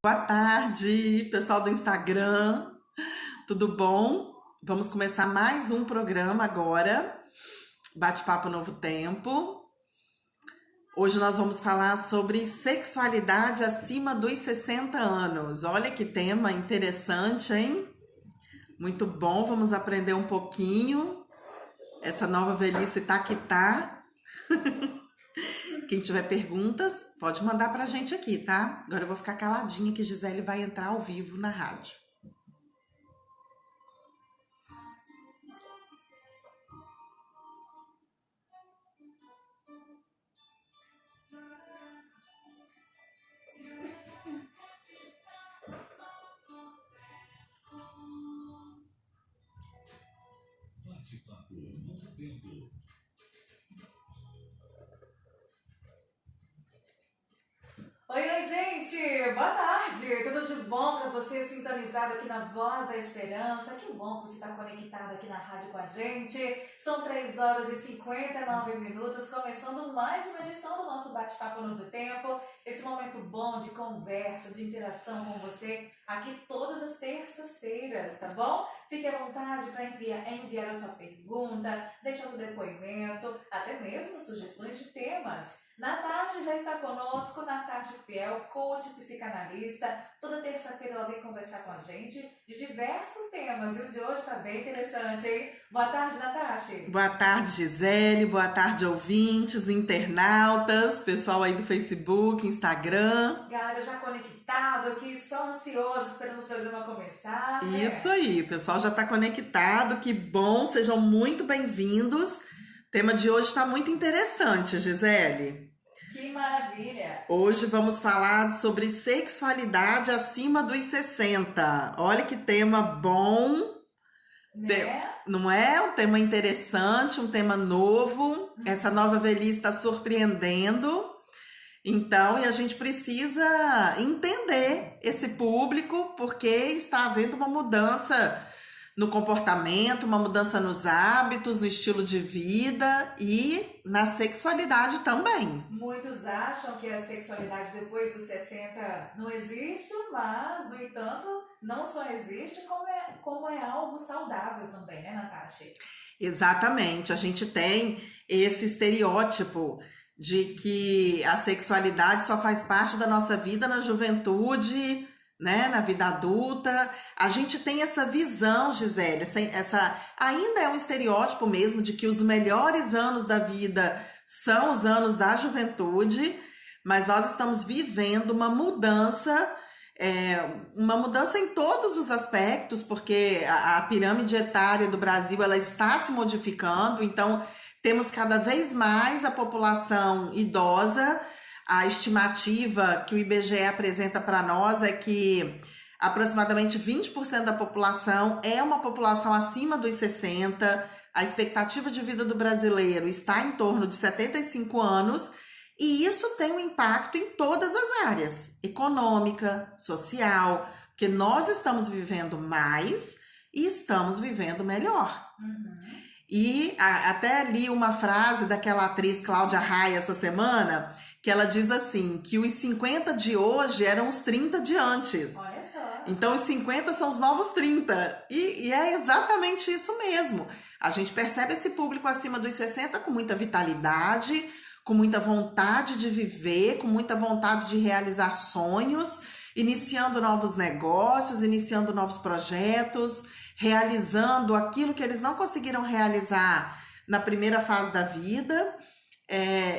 Boa tarde, pessoal do Instagram, tudo bom? Vamos começar mais um programa agora, Bate-Papo Novo Tempo. Hoje nós vamos falar sobre sexualidade acima dos 60 anos. Olha que tema interessante, hein? Muito bom, vamos aprender um pouquinho. Essa nova velhice tá que tá. Quem tiver perguntas, pode mandar pra gente aqui, tá? Agora eu vou ficar caladinha que Gisele vai entrar ao vivo na rádio. Oi, gente! Boa tarde! Tudo de bom para você sintonizado aqui na Voz da Esperança? Que bom que você está conectado aqui na rádio com a gente. São 3 horas e 59 minutos, começando mais uma edição do nosso Bate-Papo Novo Tempo. Esse momento bom de conversa, de interação com você, aqui todas as terças-feiras, tá bom? Fique à vontade para enviar a sua pergunta, deixar seu depoimento, até mesmo sugestões de temas. Natasha já está conosco, Natasha Fiel, coach psicanalista. Toda terça-feira ela vem conversar com a gente de diversos temas. E o de hoje está bem interessante, hein? Boa tarde, Natasha. Boa tarde, Gisele. Boa tarde, ouvintes, internautas, pessoal aí do Facebook, Instagram. Galera já conectado aqui, só ansioso, esperando o programa começar. Isso aí, o pessoal já está conectado. Que bom, sejam muito bem-vindos. O tema de hoje está muito interessante, Gisele. Que maravilha! Hoje vamos falar sobre sexualidade acima dos 60. Olha que tema bom, Né? não é? Um tema interessante, um tema novo. Essa nova velhice está surpreendendo. Então, e a gente precisa entender esse público, porque está havendo uma mudança no comportamento, uma mudança nos hábitos, no estilo de vida e na sexualidade também. Muitos acham que a sexualidade depois dos 60 não existe, mas, no entanto, não só existe, como é algo saudável também, né, Natasha? Exatamente, a gente tem esse estereótipo de que a sexualidade só faz parte da nossa vida na juventude, né, na vida adulta. A gente tem essa visão, Gisele, ainda é um estereótipo mesmo de que os melhores anos da vida são os anos da juventude, mas nós estamos vivendo uma mudança em todos os aspectos, porque a pirâmide etária do Brasil ela está se modificando, então temos cada vez mais a população idosa. A estimativa que o IBGE apresenta para nós é que aproximadamente 20% da população é uma população acima dos 60. A expectativa de vida do brasileiro está em torno de 75 anos. E isso tem um impacto em todas as áreas, econômica, social, porque nós estamos vivendo mais e estamos vivendo melhor. E até li uma frase daquela atriz Cláudia Raia essa semana, que ela diz assim, que os 50 de hoje eram os 30 de antes. Olha só. Então os 50 são os novos 30. E é exatamente isso mesmo. A gente percebe esse público acima dos 60 com muita vitalidade, com muita vontade de viver, com muita vontade de realizar sonhos, iniciando novos negócios, iniciando novos projetos, realizando aquilo que eles não conseguiram realizar na primeira fase da vida.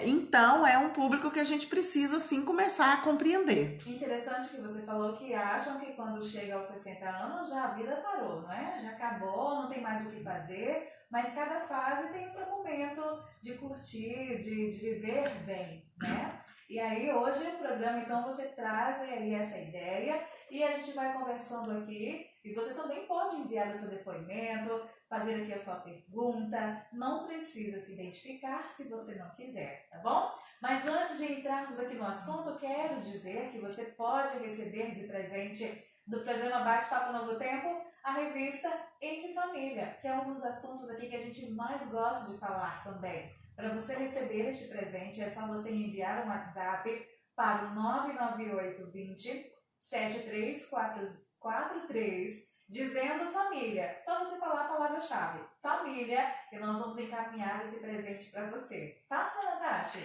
Então, é um público que a gente precisa, sim, começar a compreender. Interessante que você falou que acham que quando chega aos 60 anos já a vida parou, não é? Já acabou, não tem mais o que fazer, mas cada fase tem o seu momento de curtir, de viver bem, né? E aí hoje o programa, então, você traz aí essa ideia e a gente vai conversando aqui e você também pode enviar o seu depoimento, fazer aqui a sua pergunta, não precisa se identificar se você não quiser, tá bom? Mas antes de entrarmos aqui no assunto, quero dizer que você pode receber de presente do programa Bate-Papo Novo Tempo a revista Entre Família, que é um dos assuntos aqui que a gente mais gosta de falar também. Para você receber este presente, é só você enviar um WhatsApp para o 99820 7343, dizendo família. Só você falar a palavra-chave, família, e nós vamos encaminhar esse presente para você. Fácil, Natasha?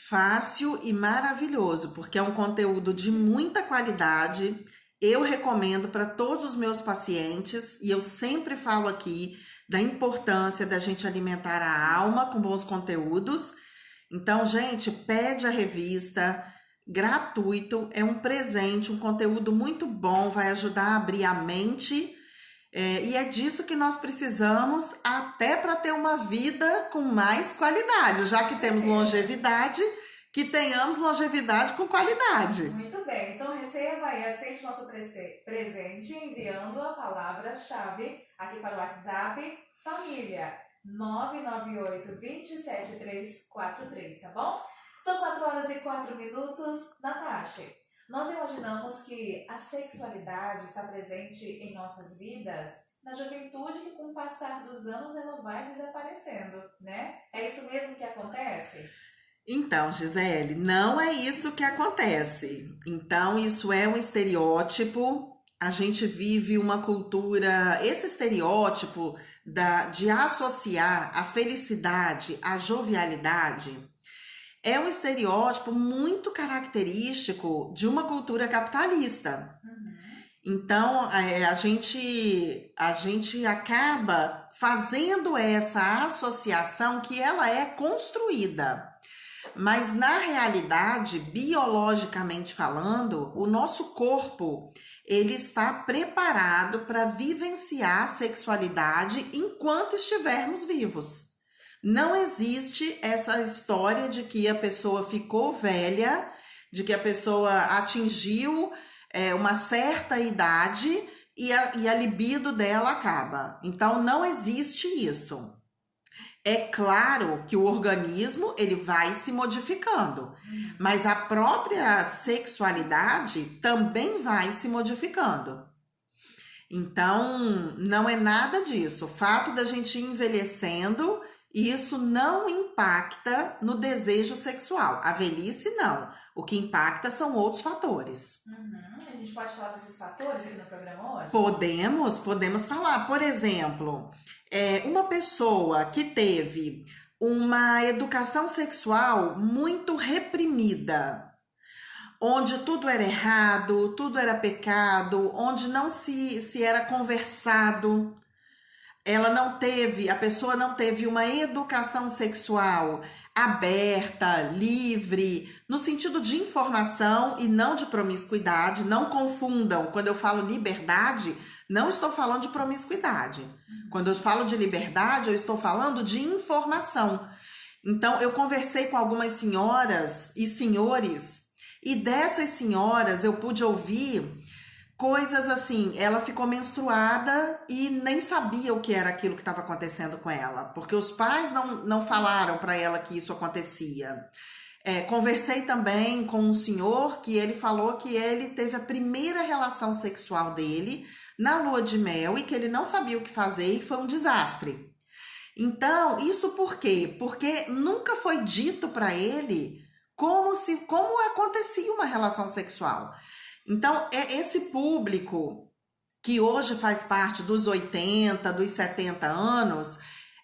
Fácil e maravilhoso, porque é um conteúdo de muita qualidade. Eu recomendo para todos os meus pacientes, e eu sempre falo aqui da importância da gente alimentar a alma com bons conteúdos. Então, gente, pede a revista, gratuito, é um presente, um conteúdo muito bom, vai ajudar a abrir a mente. E é disso que nós precisamos até para ter uma vida com mais qualidade, já que temos longevidade, que tenhamos longevidade com qualidade. Muito bem, então receba e aceite nosso presente enviando a palavra-chave aqui para o WhatsApp, família 998-27343, tá bom? São 4 horas e 4 minutos. Natasha, nós imaginamos que a sexualidade está presente em nossas vidas na juventude, que com o passar dos anos ela vai desaparecendo, né? É isso mesmo que acontece? Então, Gisele, não é isso que acontece. Então, isso é um estereótipo. A gente vive uma cultura, esse estereótipo de associar a felicidade à jovialidade é um estereótipo muito característico de uma cultura capitalista. Então, a gente acaba fazendo essa associação que ela é construída. Mas, na realidade, biologicamente falando, o nosso corpo ele está preparado para vivenciar a sexualidade enquanto estivermos vivos. Não existe essa história de que a pessoa ficou velha, de que a pessoa atingiu uma certa idade e a libido dela acaba. Então, não existe isso. É claro que o organismo ele vai se modificando, mas a própria sexualidade também vai se modificando. Então, não é nada disso. O fato da gente ir envelhecendo, isso não impacta no desejo sexual. A velhice, não. O que impacta são outros fatores. A gente pode falar desses fatores aqui no programa hoje? Podemos falar. Por exemplo, uma pessoa que teve uma educação sexual muito reprimida, onde tudo era errado, tudo era pecado, onde não se era conversado, a pessoa não teve uma educação sexual aberta, livre, no sentido de informação e não de promiscuidade. Não confundam, quando eu falo liberdade, não estou falando de promiscuidade. Quando eu falo de liberdade, eu estou falando de informação. Então, eu conversei com algumas senhoras e senhores, e dessas senhoras eu pude ouvir coisas assim, ela ficou menstruada e nem sabia o que era aquilo que estava acontecendo com ela, porque os pais não falaram para ela que isso acontecia. Conversei também com um senhor que ele falou que ele teve a primeira relação sexual dele na lua de mel e que ele não sabia o que fazer e foi um desastre. Então, isso por quê? Porque nunca foi dito para ele como acontecia uma relação sexual. Então, esse público que hoje faz parte dos 80, dos 70 anos,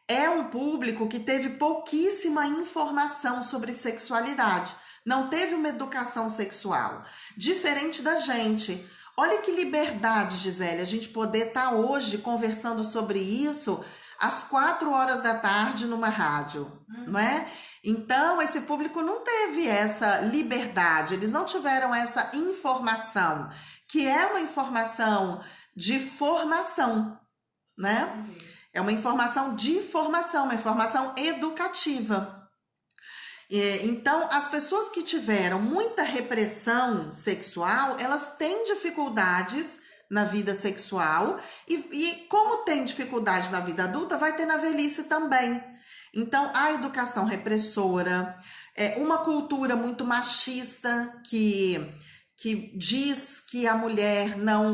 é um público que teve pouquíssima informação sobre sexualidade, não teve uma educação sexual, diferente da gente. Olha que liberdade, Gisele, a gente poder estar hoje conversando sobre isso às 4 horas da tarde numa rádio, não é? Então, esse público não teve essa liberdade, eles não tiveram essa informação, que é uma informação de formação, né? É uma informação de formação, uma informação educativa. Então, as pessoas que tiveram muita repressão sexual, elas têm dificuldades na vida sexual e como tem dificuldade na vida adulta, vai ter na velhice também. Então, a educação repressora, uma cultura muito machista que diz que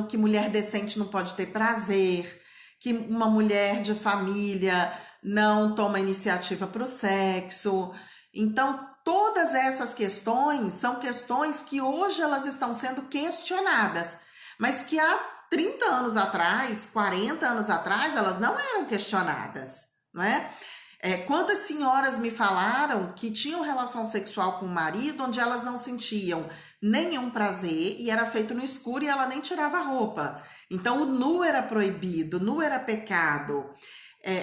que mulher decente não pode ter prazer, que uma mulher de família não toma iniciativa para o sexo. Então, todas essas questões são questões que hoje elas estão sendo questionadas, mas que há 30 anos atrás, 40 anos atrás, elas não eram questionadas, não é? Quantas senhoras me falaram que tinham relação sexual com o marido onde elas não sentiam nenhum prazer e era feito no escuro e ela nem tirava a roupa. Então o nu era proibido, nu era pecado.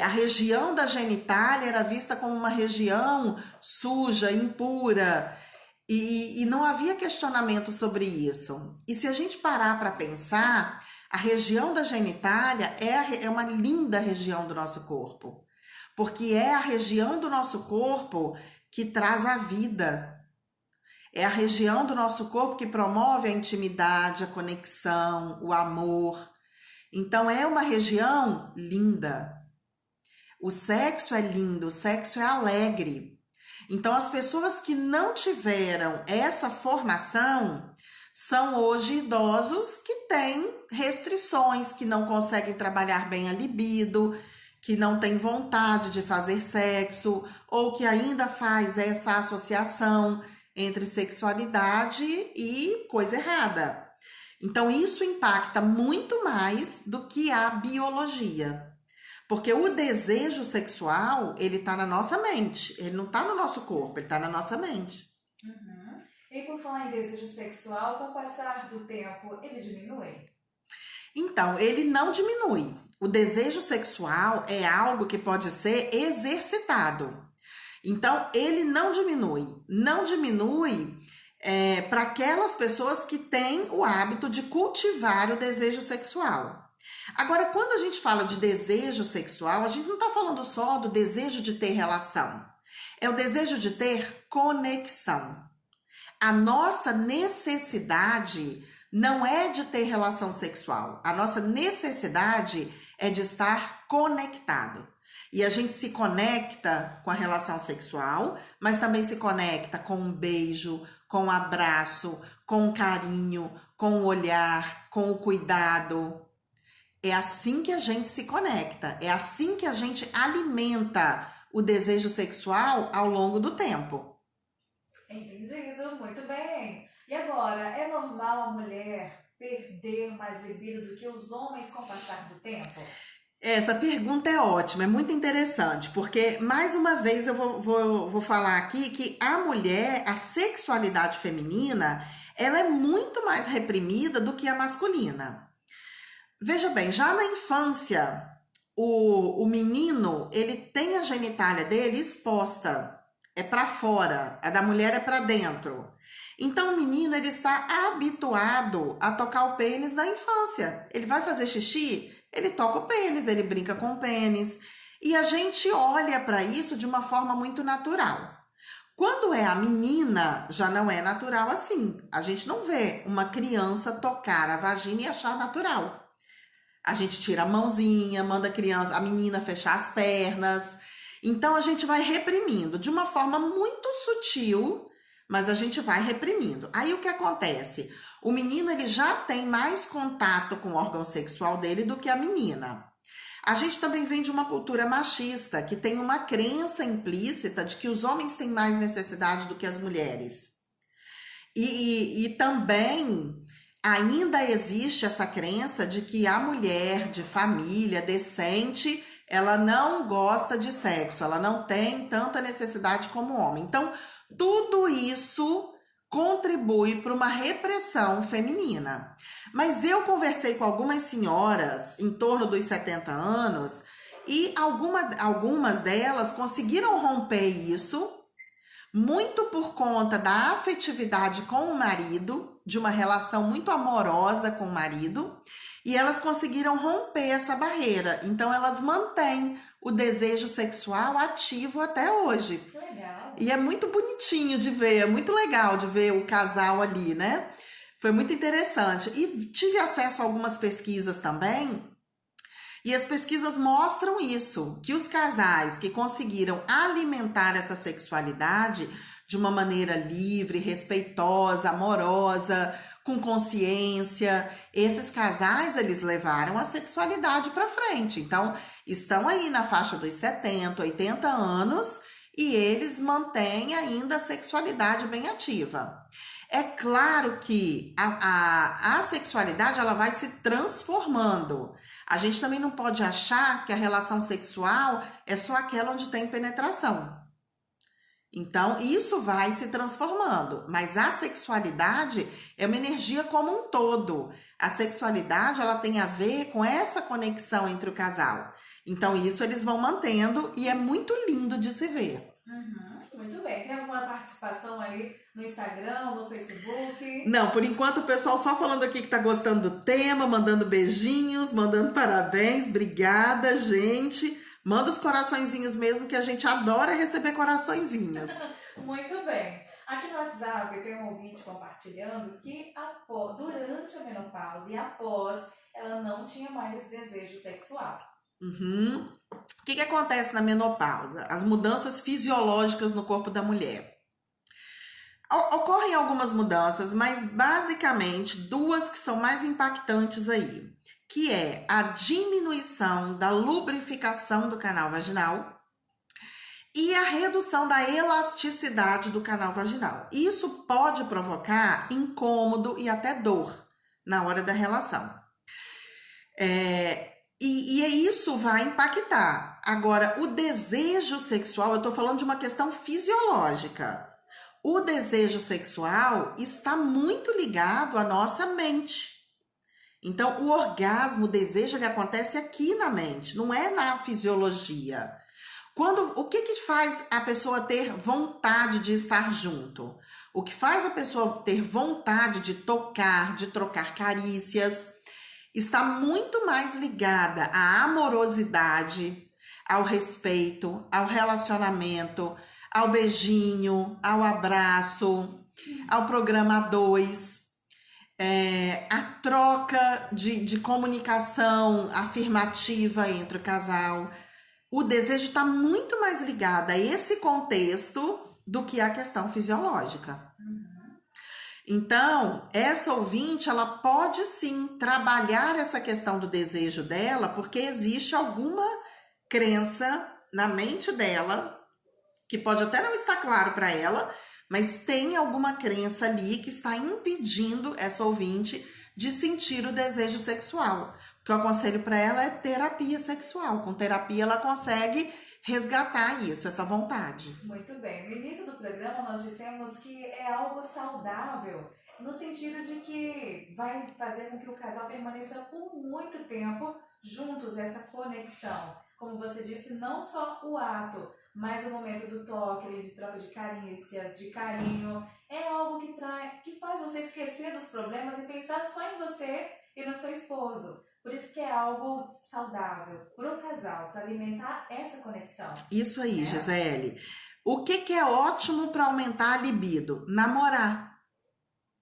A região da genitália era vista como uma região suja, impura, e não havia questionamento sobre isso. E se a gente parar para pensar, a região da genitália é uma linda região do nosso corpo, porque é a região do nosso corpo que traz a vida. É a região do nosso corpo que promove a intimidade, a conexão, o amor. Então é uma região linda. O sexo é lindo, o sexo é alegre. Então, as pessoas que não tiveram essa formação são hoje idosos que têm restrições, que não conseguem trabalhar bem a libido, que não têm vontade de fazer sexo, ou que ainda faz essa associação entre sexualidade e coisa errada. Então, isso impacta muito mais do que a biologia. Porque o desejo sexual, ele tá na nossa mente. Ele não tá no nosso corpo, ele tá na nossa mente. Uhum. E por falar em desejo sexual, com o passar do tempo, ele diminui? Então, ele não diminui. O desejo sexual é algo que pode ser exercitado. Então, ele não diminui. Não diminui para aquelas pessoas que têm o hábito de cultivar o desejo sexual. Agora, quando a gente fala de desejo sexual, a gente não está falando só do desejo de ter relação. É o desejo de ter conexão. A nossa necessidade não é de ter relação sexual. A nossa necessidade é de estar conectado. E a gente se conecta com a relação sexual, mas também se conecta com um beijo, com um abraço, com um carinho, com o olhar, com o cuidado. É assim que a gente se conecta, é assim que a gente alimenta o desejo sexual ao longo do tempo. Entendido, muito bem. E agora, é normal a mulher perder mais libido do que os homens com o passar do tempo? Essa pergunta é ótima, é muito interessante, porque mais uma vez eu vou falar aqui que a mulher, a sexualidade feminina, ela é muito mais reprimida do que a masculina. Veja bem, já na infância, o menino, ele tem a genitália dele exposta, é para fora, a da mulher é para dentro. Então o menino, ele está habituado a tocar o pênis na infância. Ele vai fazer xixi, ele toca o pênis, ele brinca com o pênis. E a gente olha para isso de uma forma muito natural. Quando é a menina, já não é natural assim. A gente não vê uma criança tocar a vagina e achar natural. A gente tira a mãozinha, manda a menina fechar as pernas. Então a gente vai reprimindo de uma forma muito sutil, mas a gente vai reprimindo. Aí o que acontece? O menino, ele já tem mais contato com o órgão sexual dele do que a menina. A gente também vem de uma cultura machista, que tem uma crença implícita de que os homens têm mais necessidade do que as mulheres. E também ainda existe essa crença de que a mulher de família decente, ela não gosta de sexo, ela não tem tanta necessidade como o homem. Então, tudo isso contribui para uma repressão feminina. Mas eu conversei com algumas senhoras em torno dos 70 anos e algumas delas conseguiram romper isso, muito por conta da afetividade com o marido, de uma relação muito amorosa com o marido, e elas conseguiram romper essa barreira. Então, elas mantêm o desejo sexual ativo até hoje. Que legal. E é muito bonitinho de ver, é muito legal de ver o casal ali, né? Foi muito interessante. E tive acesso a algumas pesquisas também, e as pesquisas mostram isso, que os casais que conseguiram alimentar essa sexualidade de uma maneira livre, respeitosa, amorosa, com consciência, esses casais, eles levaram a sexualidade para frente. Então, estão aí na faixa dos 70, 80 anos e eles mantêm ainda a sexualidade bem ativa. É claro que a sexualidade ela vai se transformando. A gente também não pode achar que a relação sexual é só aquela onde tem penetração. Então, isso vai se transformando, mas a sexualidade é uma energia como um todo. A sexualidade, ela tem a ver com essa conexão entre o casal. Então, isso eles vão mantendo e é muito lindo de se ver. Muito bem. Tem alguma participação aí no Instagram, no Facebook? Não, por enquanto o pessoal só falando aqui que tá gostando do tema, mandando beijinhos, mandando parabéns. Obrigada, gente. Manda os coraçõezinhos mesmo, que a gente adora receber coraçõezinhos. Muito bem. Aqui no WhatsApp eu tenho um ouvinte compartilhando que durante a menopausa e após, ela não tinha mais desejo sexual. O que acontece na menopausa? As mudanças fisiológicas no corpo da mulher. Ocorrem algumas mudanças, mas basicamente duas que são mais impactantes aí, que é a diminuição da lubrificação do canal vaginal e a redução da elasticidade do canal vaginal. Isso pode provocar incômodo e até dor na hora da relação. E isso vai impactar. Agora, o desejo sexual, eu estou falando de uma questão fisiológica. O desejo sexual está muito ligado à nossa mente. Então, o orgasmo, o desejo, ele acontece aqui na mente, não é na fisiologia. O que faz a pessoa ter vontade de estar junto? O que faz a pessoa ter vontade de tocar, de trocar carícias, está muito mais ligada à amorosidade, ao respeito, ao relacionamento, ao beijinho, ao abraço, ao programa 2, a troca de comunicação afirmativa entre o casal. O desejo está muito mais ligado a esse contexto do que a questão fisiológica. Então, essa ouvinte, ela pode sim trabalhar essa questão do desejo dela, porque existe alguma crença na mente dela, que pode até não estar claro para ela, mas tem alguma crença ali que está impedindo essa ouvinte de sentir o desejo sexual. O que eu aconselho para ela é terapia sexual. Com terapia ela consegue resgatar isso, essa vontade. Muito bem. No início do programa nós dissemos que é algo saudável, no sentido de que vai fazer com que o casal permaneça por muito tempo juntos, essa conexão. Como você disse, não só o ato, mas o momento do toque, de troca de carícias, de carinho, é algo que faz você esquecer dos problemas e pensar só em você e no seu esposo. Por isso que é algo saudável para o casal, para alimentar essa conexão. Isso aí, Gisele. O que é ótimo para aumentar a libido? Namorar.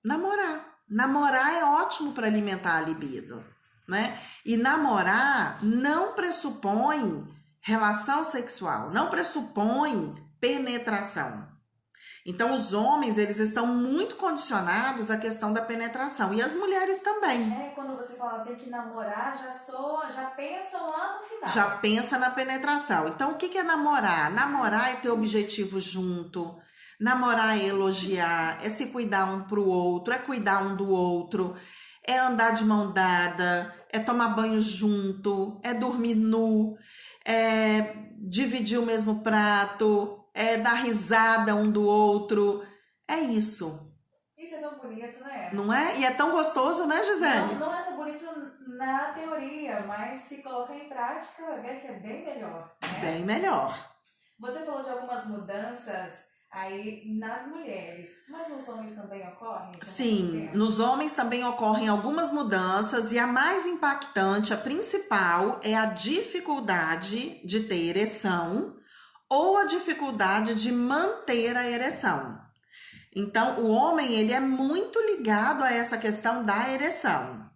Namorar é ótimo para alimentar a libido, né? E namorar não pressupõe relação sexual, não pressupõe penetração. Então, os homens, eles estão muito condicionados à questão da penetração. E as mulheres também. Quando você fala tem que namorar, já pensam lá no final. Já pensa na penetração. Então, o que é namorar? Namorar é ter objetivo junto. Namorar é elogiar, é se cuidar um pro outro, é cuidar um do outro, é andar de mão dada, é tomar banho junto, é dormir nu, é dividir o mesmo prato, é dar risada um do outro. É isso. Isso é tão bonito, né? Não é? E é tão gostoso, né, Gisele? Não é só bonito na teoria, mas se colocar em prática, vai ver que é bem melhor. Né? Bem melhor. Você falou de algumas mudanças aí nas mulheres, mas nos homens também ocorrem? Sim, nos homens também ocorrem algumas mudanças e a mais impactante, a principal, é a dificuldade de ter ereção ou a dificuldade de manter a ereção. Então, o homem, ele é muito ligado a essa questão da ereção.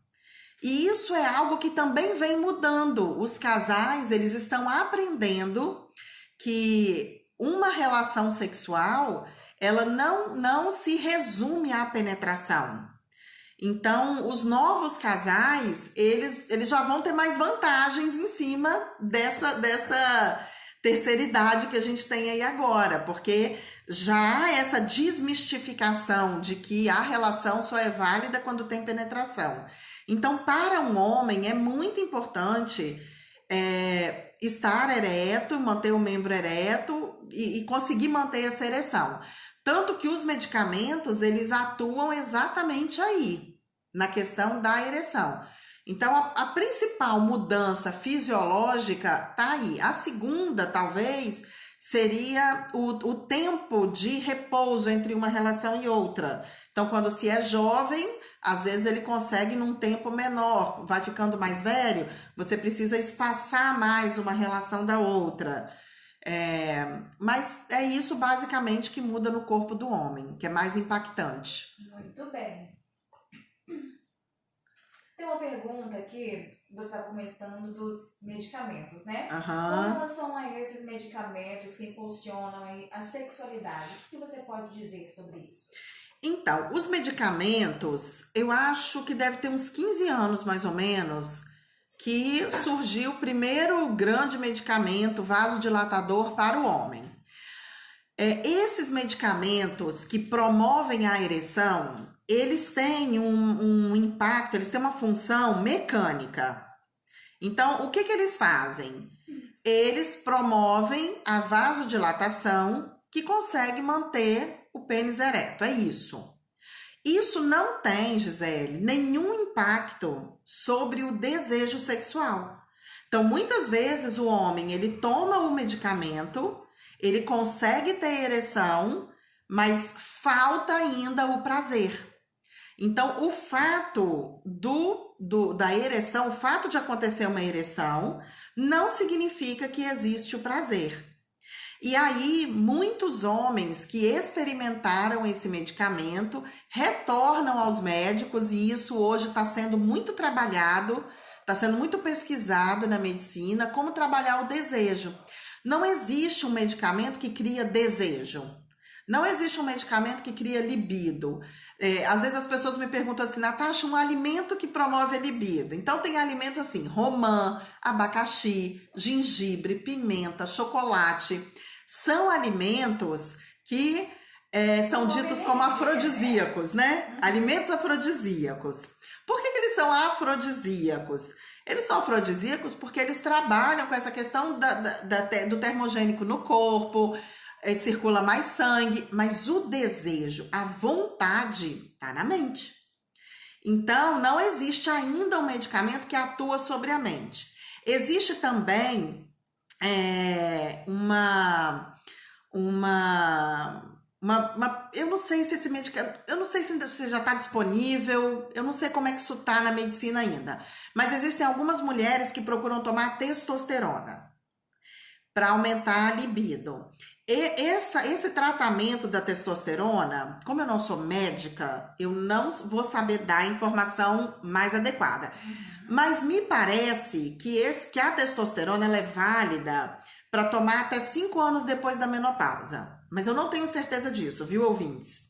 E isso é algo que também vem mudando. Os casais, eles estão aprendendo que uma relação sexual, ela não se resume à penetração. Então, os novos casais, eles já vão ter mais vantagens em cima dessa terceira idade que a gente tem aí agora, porque já há essa desmistificação de que a relação só é válida quando tem penetração. Então, para um homem é muito importante estar ereto, manter o membro ereto e conseguir manter essa ereção. Tanto que os medicamentos, eles atuam exatamente aí, na questão da ereção. Então, a principal mudança fisiológica tá aí. A segunda, talvez, seria o tempo de repouso entre uma relação e outra. Então, quando se é jovem, às vezes ele consegue num tempo menor. Vai ficando mais velho, você precisa espaçar mais uma relação da outra. Mas é isso basicamente que muda no corpo do homem, que é mais impactante. Muito bem. Tem uma pergunta aqui, você está comentando dos medicamentos, né? Com relação a esses medicamentos que impulsionam a sexualidade, o que você pode dizer sobre isso? Então, os medicamentos, eu acho que deve ter uns 15 anos, mais ou menos, que surgiu o primeiro grande medicamento vasodilatador para o homem. Esses medicamentos que promovem a ereção, eles têm um impacto, eles têm uma função mecânica. Então, o que eles fazem? Eles promovem a vasodilatação que consegue manter o pênis ereto, é isso. Isso não tem, Gisele, nenhum impacto sobre o desejo sexual. Então, muitas vezes o homem, ele toma o medicamento, ele consegue ter ereção, mas falta ainda o prazer. Então, o fato da ereção, o fato de acontecer uma ereção, não significa que existe o prazer. E aí, muitos homens que experimentaram esse medicamento retornam aos médicos, e isso hoje está sendo muito trabalhado, está sendo muito pesquisado na medicina, como trabalhar o desejo. Não existe um medicamento que cria desejo. Não existe um medicamento que cria libido. Às vezes as pessoas me perguntam assim, Natasha, um alimento que promove a libido. Então tem alimentos assim, romã, abacaxi, gengibre, pimenta, chocolate. São alimentos que são ditos como afrodisíacos, né? Alimentos afrodisíacos. Por que eles são afrodisíacos? Eles são afrodisíacos porque eles trabalham com essa questão do termogênico no corpo, circula mais sangue, mas o desejo, a vontade está na mente. Então, não existe ainda um medicamento que atua sobre a mente. Existe também eu não sei se esse medicamento, eu não sei se já está disponível, eu não sei como é que isso está na medicina ainda, mas existem algumas mulheres que procuram tomar testosterona para aumentar a libido. Esse tratamento da testosterona, como eu não sou médica, eu não vou saber dar a informação mais adequada. Mas me parece que a testosterona ela é válida para tomar até 5 anos depois da menopausa. Mas eu não tenho certeza disso, viu, ouvintes?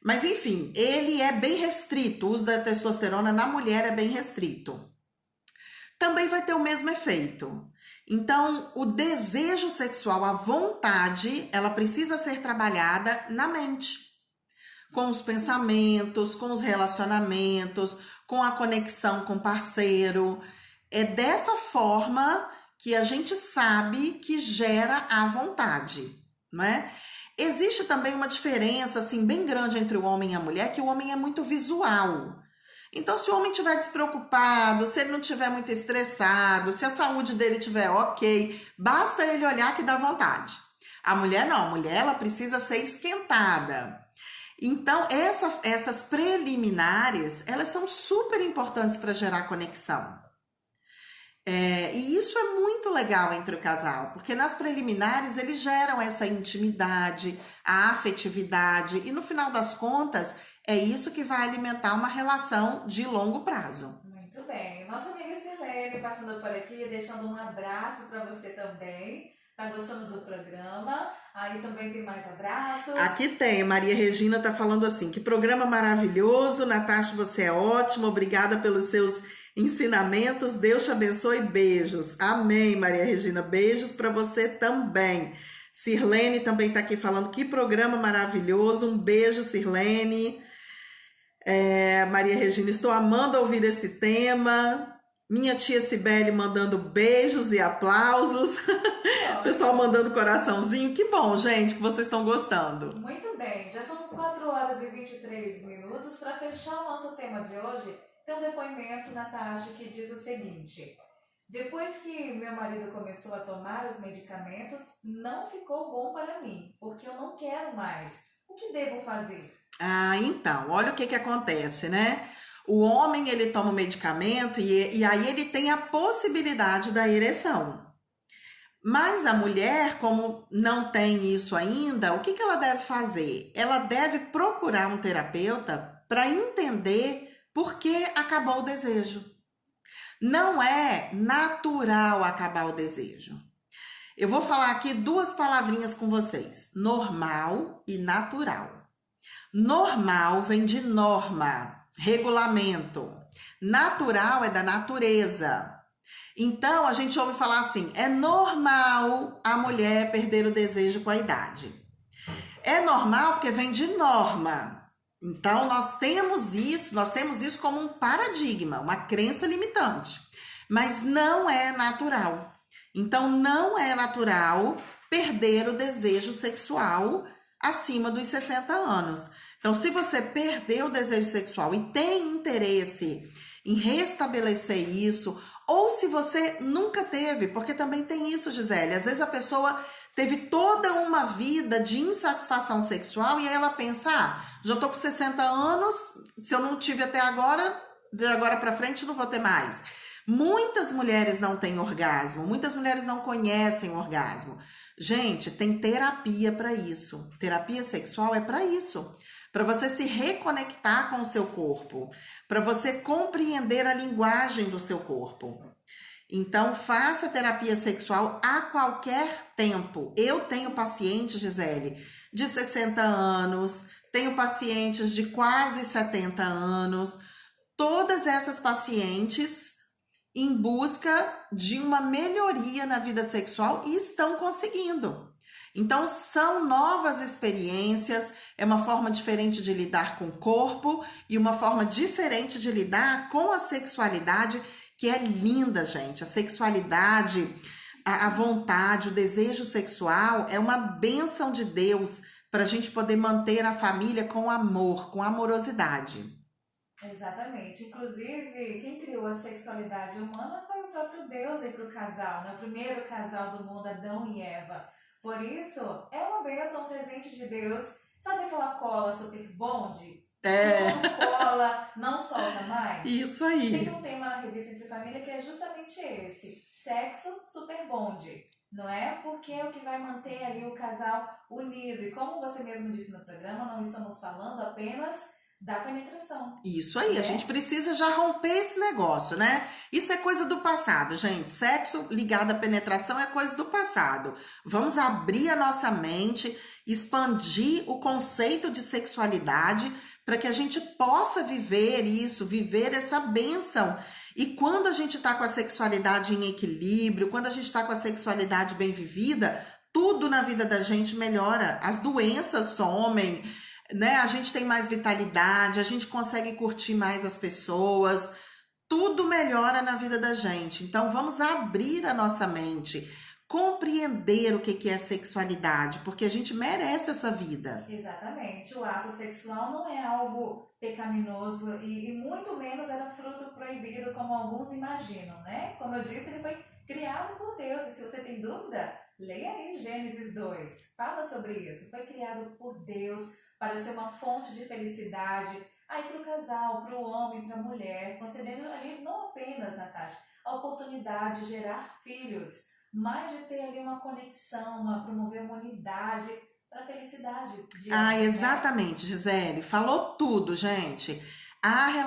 Mas enfim, ele é bem restrito, o uso da testosterona na mulher é bem restrito. Também vai ter o mesmo efeito. Então, o desejo sexual, a vontade, ela precisa ser trabalhada na mente. Com os pensamentos, com os relacionamentos, com a conexão com o parceiro. É dessa forma que a gente sabe que gera a vontade, não é? Existe também uma diferença assim bem grande entre o homem e a mulher, que o homem é muito visual. Então, se o homem estiver despreocupado, se ele não estiver muito estressado, se a saúde dele estiver ok, basta ele olhar que dá vontade. A mulher não, a mulher ela precisa ser esquentada. Então, essas preliminares, elas são super importantes para gerar conexão. E isso é muito legal entre o casal, porque nas preliminares eles geram essa intimidade, a afetividade, e no final das contas, é isso que vai alimentar uma relação de longo prazo. Muito bem. Nossa amiga Silene passando por aqui, deixando um abraço para você também. Tá gostando do programa? Aí também tem mais abraços. Aqui tem, Maria Regina tá falando assim, que programa maravilhoso, Natasha, você é ótima, obrigada pelos seus ensinamentos. Deus te abençoe. Beijos. Amém, Maria Regina. Beijos para você também. Sirlene também está aqui falando que programa maravilhoso. Um beijo, Sirlene. Maria Regina, estou amando ouvir esse tema. Minha tia Cibele mandando beijos e aplausos. Pessoal mandando coraçãozinho. Que bom, gente, que vocês estão gostando. Muito bem, já são 4 horas e 23 minutos. Para fechar o nosso tema de hoje, tem um depoimento, Natasha, que diz o seguinte: depois que meu marido começou a tomar os medicamentos, não ficou bom para mim, porque eu não quero mais. O que devo fazer? Então, olha o que acontece, né? O homem, ele toma o medicamento e aí ele tem a possibilidade da ereção. Mas a mulher, como não tem isso ainda, o que ela deve fazer? Ela deve procurar um terapeuta para entender por que acabou o desejo. Não é natural acabar o desejo. Eu vou falar aqui 2 palavrinhas com vocês: normal e natural. Normal vem de norma, regulamento. Natural é da natureza. Então, a gente ouve falar assim: é normal a mulher perder o desejo com a idade. É normal porque vem de norma. Então, nós temos isso como um paradigma, uma crença limitante. Mas não é natural. Então, não é natural perder o desejo sexual acima dos 60 anos. Então, se você perdeu o desejo sexual e tem interesse em restabelecer isso, ou se você nunca teve, porque também tem isso, Gisele, às vezes a pessoa teve toda uma vida de insatisfação sexual e aí ela pensa, já tô com 60 anos, se eu não tive até agora, de agora para frente não vou ter mais. Muitas mulheres não têm orgasmo, muitas mulheres não conhecem o orgasmo. Gente, tem terapia para isso. Terapia sexual é para isso. Para você se reconectar com o seu corpo, para você compreender a linguagem do seu corpo. Então, faça terapia sexual a qualquer tempo. Eu tenho pacientes, Gisele, de 60 anos, tenho pacientes de quase 70 anos, todas essas pacientes em busca de uma melhoria na vida sexual e estão conseguindo. Então, são novas experiências, é uma forma diferente de lidar com o corpo e uma forma diferente de lidar com a sexualidade, que é linda, gente. A sexualidade, a vontade, o desejo sexual é uma bênção de Deus para a gente poder manter a família com amor, com amorosidade. Exatamente. Inclusive, quem criou a sexualidade humana foi o próprio Deus aí para o casal, né? O primeiro casal do mundo, Adão e Eva. Por isso, é uma bênção, um presente de Deus. Sabe aquela cola super bonde? Que quando cola, não solta mais? Isso aí. Tem um tema na revista Entre Família que é justamente esse: sexo super bonde. Não é? Porque é o que vai manter ali o casal unido. E como você mesmo disse no programa, não estamos falando apenas da penetração. Isso aí, a gente precisa já romper esse negócio, né? Isso é coisa do passado, gente. Sexo ligado à penetração é coisa do passado. Vamos abrir a nossa mente, expandir o conceito de sexualidade para que a gente possa viver isso, viver essa bênção. E quando a gente tá com a sexualidade em equilíbrio, quando a gente tá com a sexualidade bem vivida, tudo na vida da gente melhora. As doenças somem, né? A gente tem mais vitalidade, a gente consegue curtir mais as pessoas, tudo melhora na vida da gente. Então vamos abrir a nossa mente, compreender o que é sexualidade, porque a gente merece essa vida. Exatamente. O ato sexual não é algo pecaminoso e muito menos era fruto proibido como alguns imaginam, né? Como eu disse, ele foi criado por Deus. E se você tem dúvida, leia aí Gênesis 2. Fala sobre isso. Foi criado por Deus para ser uma fonte de felicidade aí para o casal, para o homem, para a mulher, concedendo ali não apenas, Natasha, a oportunidade de gerar filhos, mas de ter ali uma conexão, promover uma unidade para a felicidade de ambos, exatamente, né? Gisele, falou tudo, gente.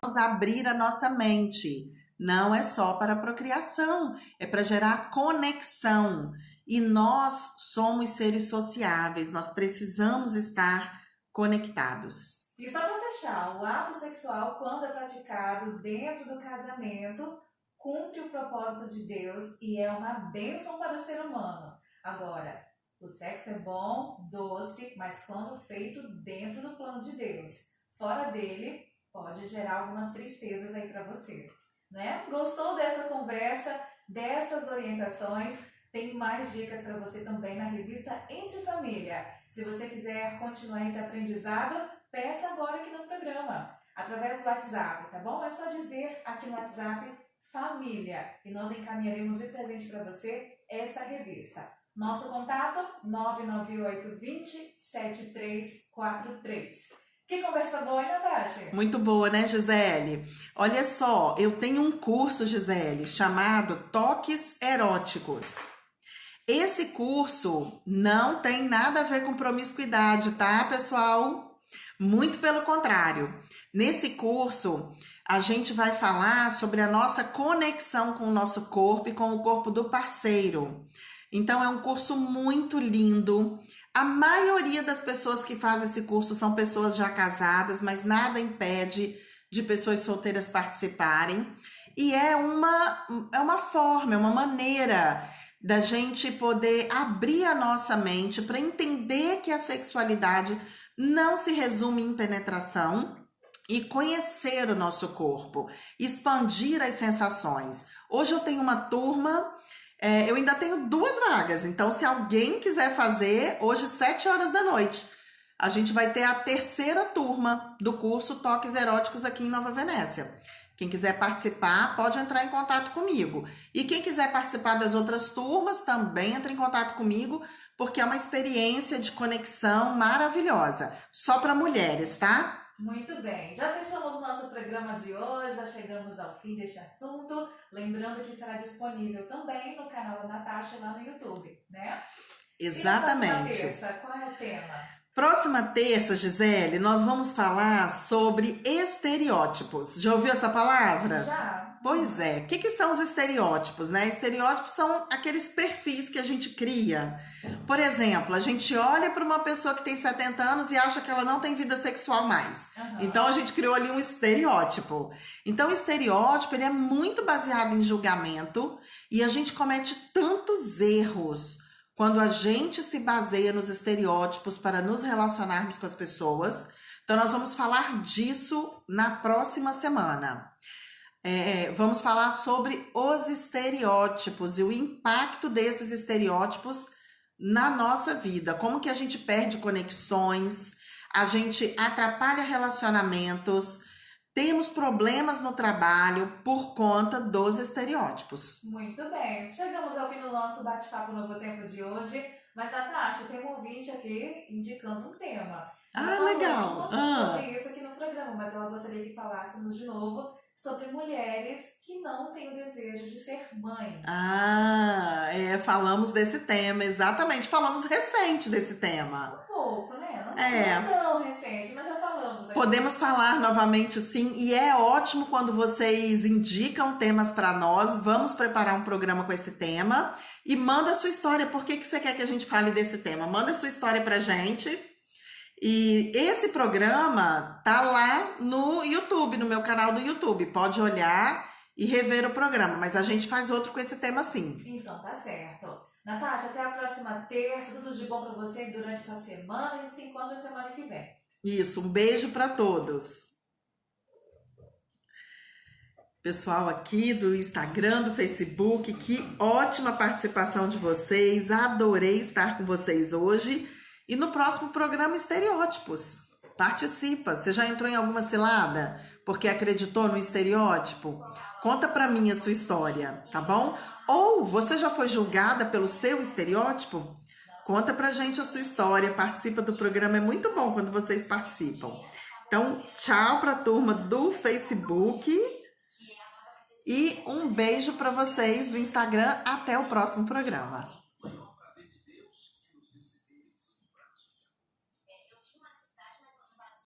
Vamos abrir a nossa mente. Não é só para a procriação, é para gerar conexão. E nós somos seres sociáveis, nós precisamos estar conectados. E só para fechar, o ato sexual, quando é praticado dentro do casamento, cumpre o propósito de Deus e é uma bênção para o ser humano. Agora, o sexo é bom, doce, mas quando feito dentro do plano de Deus. Fora dele, pode gerar algumas tristezas aí para você, né? Gostou dessa conversa, dessas orientações? Tem mais dicas para você também na revista Entre Família. Se você quiser continuar esse aprendizado, peça agora aqui no programa, através do WhatsApp, tá bom? É só dizer aqui no WhatsApp família e nós encaminharemos de presente para você esta revista. Nosso contato 998 20 7343. Que conversa boa, hein, Natasha? Muito boa, né, Gisele? Olha só, eu tenho um curso, Gisele, chamado Toques Eróticos. Esse curso não tem nada a ver com promiscuidade, tá, pessoal? Muito pelo contrário. Nesse curso, a gente vai falar sobre a nossa conexão com o nosso corpo e com o corpo do parceiro. Então, é um curso muito lindo. A maioria das pessoas que fazem esse curso são pessoas já casadas, mas nada impede de pessoas solteiras participarem. E é uma forma, é uma maneira da gente poder abrir a nossa mente para entender que a sexualidade não se resume em penetração e conhecer o nosso corpo, expandir as sensações. Hoje eu tenho uma turma, eu ainda tenho 2 vagas, então se alguém quiser fazer, hoje 7 horas da noite, a gente vai ter a 3ª turma do curso Toques Eróticos aqui em Nova Venécia. Quem quiser participar, pode entrar em contato comigo. E quem quiser participar das outras turmas, também entra em contato comigo, porque é uma experiência de conexão maravilhosa. Só para mulheres, tá? Muito bem. Já fechamos o nosso programa de hoje, já chegamos ao fim deste assunto. Lembrando que estará disponível também no canal da Natasha lá no YouTube, né? Exatamente. E na próxima terça, qual é o tema? Próxima terça, Gisele, nós vamos falar sobre estereótipos. Já ouviu essa palavra? Já. Pois é. O que são os estereótipos, né? Estereótipos são aqueles perfis que a gente cria. Por exemplo, a gente olha para uma pessoa que tem 70 anos e acha que ela não tem vida sexual mais. Então, a gente criou ali um estereótipo. Então, o estereótipo, ele é muito baseado em julgamento e a gente comete tantos erros quando a gente se baseia nos estereótipos para nos relacionarmos com as pessoas. Então, nós vamos falar disso na próxima semana. Vamos falar sobre os estereótipos e o impacto desses estereótipos na nossa vida. Como que a gente perde conexões, a gente atrapalha relacionamentos, temos problemas no trabalho por conta dos estereótipos. Muito bem. Chegamos ao fim do nosso bate-papo Novo Tempo de hoje. Mas, Natasha, tem um ouvinte aqui indicando um tema. Legal. Sobre isso aqui no programa, mas ela gostaria que falássemos de novo sobre mulheres que não têm o desejo de ser mãe. Falamos desse tema, exatamente. Falamos recente desse tema. Um pouco, né? Não é tão recente, mas já falamos. Aqui. Podemos falar novamente, sim, e é ótimo quando vocês indicam temas para nós. Vamos preparar um programa com esse tema e manda a sua história. Por que você quer que a gente fale desse tema? Manda a sua história pra gente. E esse programa tá lá no YouTube, no meu canal do YouTube. Pode olhar e rever o programa, mas a gente faz outro com esse tema sim. Então tá certo. Natasha, até a próxima terça. Tudo de bom para você durante essa semana. A gente se encontra semana que vem. Isso, um beijo para todos. Pessoal aqui do Instagram, do Facebook, que ótima participação de vocês. Adorei estar com vocês hoje. E no próximo programa, estereótipos. Participa. Você já entrou em alguma cilada porque acreditou no estereótipo? Conta pra mim a sua história, tá bom? Ou você já foi julgada pelo seu estereótipo? Conta pra gente a sua história. Participa do programa. É muito bom quando vocês participam. Então, tchau pra turma do Facebook. E um beijo pra vocês do Instagram. Até o próximo programa.